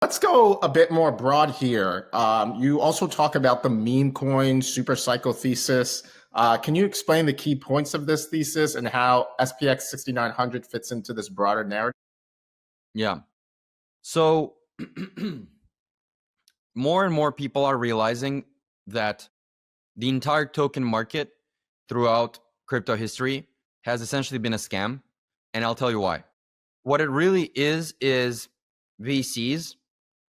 Let's go a bit more broad here. You also talk about the meme coin super cycle thesis. Can you explain the key points of this thesis and how SPX 6900 fits into this broader narrative? Yeah. So more and more people are realizing that the entire token market throughout crypto history has essentially been a scam. And I'll tell you why. What it really is VCs.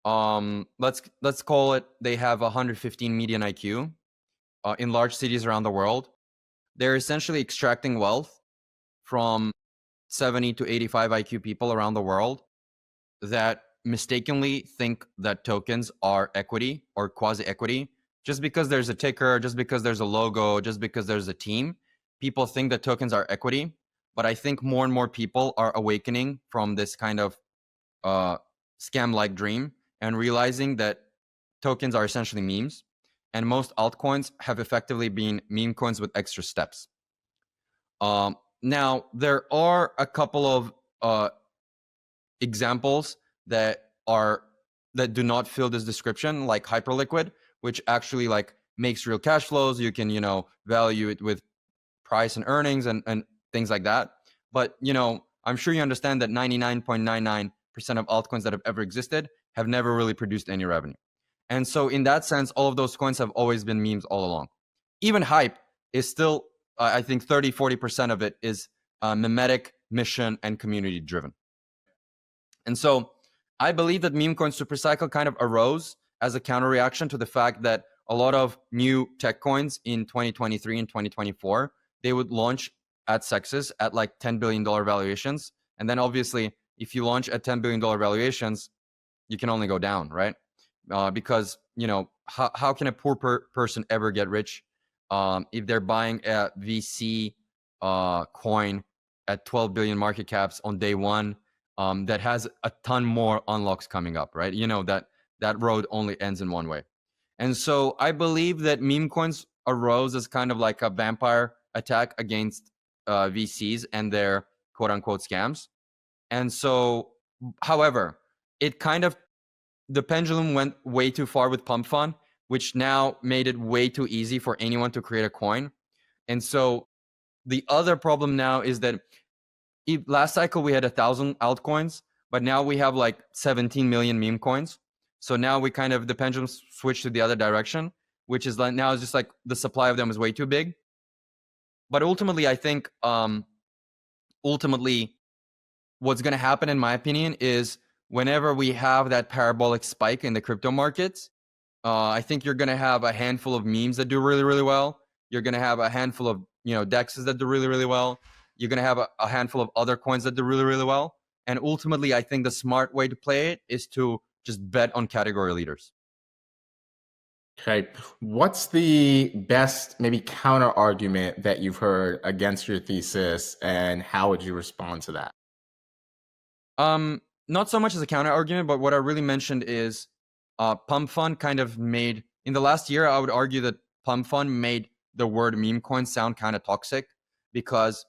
Let's call it, they have 115 median IQ in large cities around the world. They're essentially extracting wealth from 70 to 85 IQ people around the world that mistakenly think that tokens are equity or quasi equity. Just because there's a ticker, just because there's a logo, just because there's a team, people think that tokens are equity. But I think more and more people are awakening from this kind of scam-like dream and realizing that tokens are essentially memes. And most altcoins have effectively been meme coins with extra steps. Now, there are a couple of examples that do not fill this description, like Hyperliquid, which actually like makes real cash flows. You can, value it with price and earnings and things like that. But, I'm sure you understand that 99.99% of altcoins that have ever existed have never really produced any revenue. And so in that sense, all of those coins have always been memes all along. Even Hype is still, I think 30-40% of it is mimetic, mission, and community driven. And so I believe that meme coin supercycle kind of arose as a counter reaction to the fact that a lot of new tech coins in 2023 and 2024, they would launch at sexes at like $10 billion valuations. And then obviously, if you launch at $10 billion valuations, you can only go down, right? Because, how can a poor person ever get rich if they're buying a VC coin at 12 billion market caps on day one that has a ton more unlocks coming up, right? That road only ends in one way. And so I believe that meme coins arose as kind of like a vampire attack against VCs and their quote unquote scams. And so, however, it kind of, the pendulum went way too far with pump fund, which now made it way too easy for anyone to create a coin. And so the other problem now is that last cycle we had 1,000 altcoins, but now we have like 17 million meme coins. So now we kind of, the pendulum switched to the other direction, which is like now it's just like the supply of them is way too big. But ultimately, I think what's going to happen, in my opinion, is whenever we have that parabolic spike in the crypto markets, I think you're going to have a handful of memes that do really, really well. You're going to have a handful of, dexes that do really, really well. You're going to have a handful of other coins that do really, really well. And ultimately, I think the smart way to play it is to just bet on category leaders. Okay. What's the best maybe counter argument that you've heard against your thesis, and how would you respond to that? Not so much as a counter argument, but what I really mentioned is Pump Fund kind of made, in the last year, I would argue that Pump Fund made the word meme coin sound kind of toxic because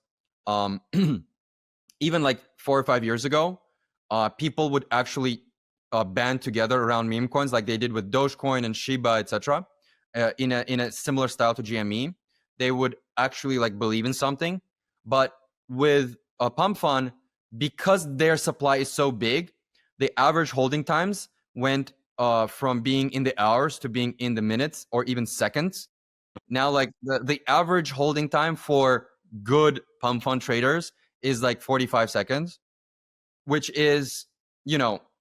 even like 4 or 5 years ago, people would actually band together around meme coins like they did with Dogecoin and Shiba, etc. In a similar style to GME. They would actually like believe in something, but with a Pump Fund, because their supply is so big, the average holding times went from being in the hours to being in the minutes or even seconds. Now, like the average holding time for good Pump Fund traders is like 45 seconds, which is,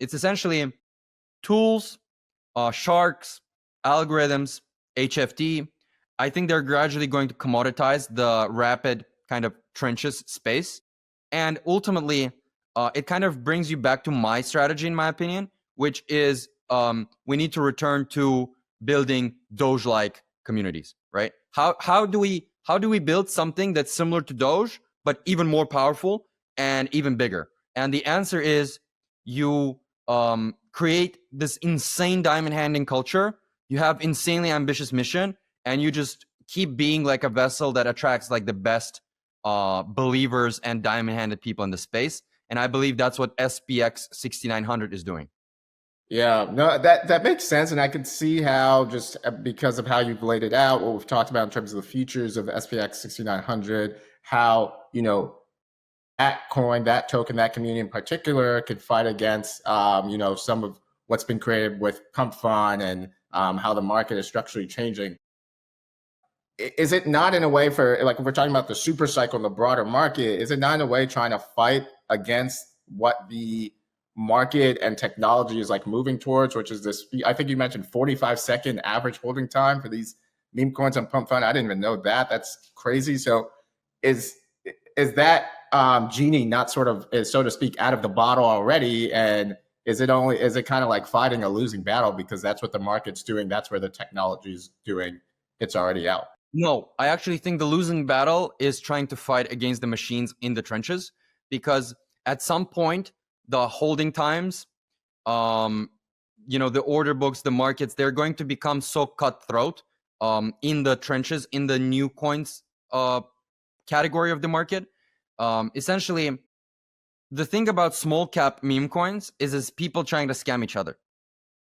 it's essentially tools, sharks, algorithms, HFT. I think they're gradually going to commoditize the rapid kind of trenches space. And ultimately, it kind of brings you back to my strategy, in my opinion, which is we need to return to building Doge-like communities, right? How do we build something that's similar to Doge, but even more powerful and even bigger? And the answer is you create this insane diamond handing culture. You have insanely ambitious mission, and you just keep being like a vessel that attracts like the best believers and diamond handed people in the space. And I believe that's what SPX 6900 is doing. Yeah, no, that makes sense, and I can see how just because of how you've laid it out, what we've talked about in terms of the features of SPX 6900, how that coin, that token, that community in particular could fight against some of what's been created with Pump Fund and how the market is structurally changing. Is it not in a way for, like, if we're talking about the super cycle in the broader market, is it not in a way trying to fight against what the market and technology is like moving towards, which is this, I think you mentioned 45-second average holding time for these meme coins on Pump Fund. I didn't even know that. That's crazy. So is that genie not sort of, so to speak, out of the bottle already? And is it kind of like fighting a losing battle because that's what the market's doing, that's where the technology is doing, it's already out? No, I actually think the losing battle is trying to fight against the machines in the trenches, because at some point the holding times, the order books, the markets, they're going to become so cutthroat in the trenches, in the new coins category of the market. Essentially, the thing about small cap meme coins is people trying to scam each other.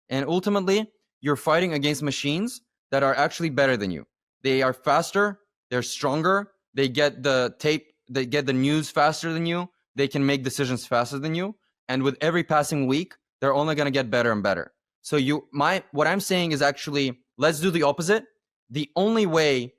And ultimately, you're fighting against machines that are actually better than you. They are faster, they're stronger, they get the tape, they get the news faster than you, they can make decisions faster than you. And with every passing week, they're only going to get better and better. So what I'm saying is actually, let's do the opposite. The only way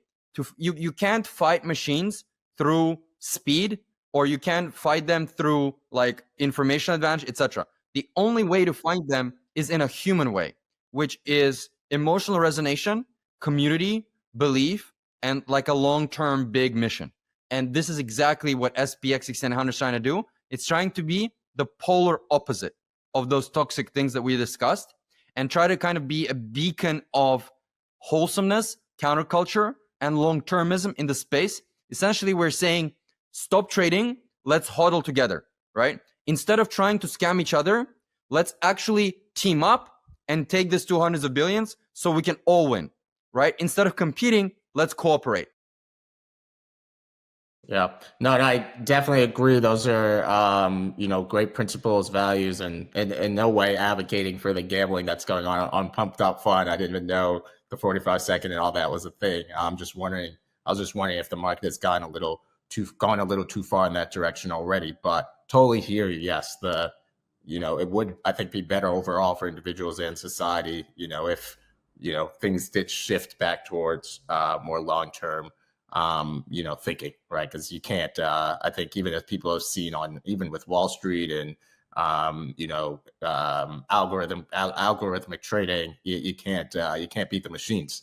you can't fight machines through speed, or you can't fight them through like information advantage, etc. The only way to fight them is in a human way, which is emotional resonation, community, belief, and like a long-term big mission. And this is exactly what SPX 6900 is trying to do. It's trying to be the polar opposite of those toxic things that we discussed, and try to kind of be a beacon of wholesomeness, counterculture, and long-termism in the space. Essentially, we're saying, stop trading, let's hodl together, right? Instead of trying to scam each other, let's actually team up and take this to hundreds of billions so we can all win, right? Instead of competing, let's cooperate. Yeah, no, and I definitely agree. Those are, great principles, values, and in no way advocating for the gambling that's going on Pumped Up Fun. I didn't even know the 45-second and all that was a thing. I was just wondering if the market has gone a little too far in that direction already. But totally hear you. Yes, it would, I think, be better overall for individuals and society, if things did shift back towards more long term thinking, right? Because you can't, I think, even as people have seen even with Wall Street and, algorithmic trading, you can't beat the machines.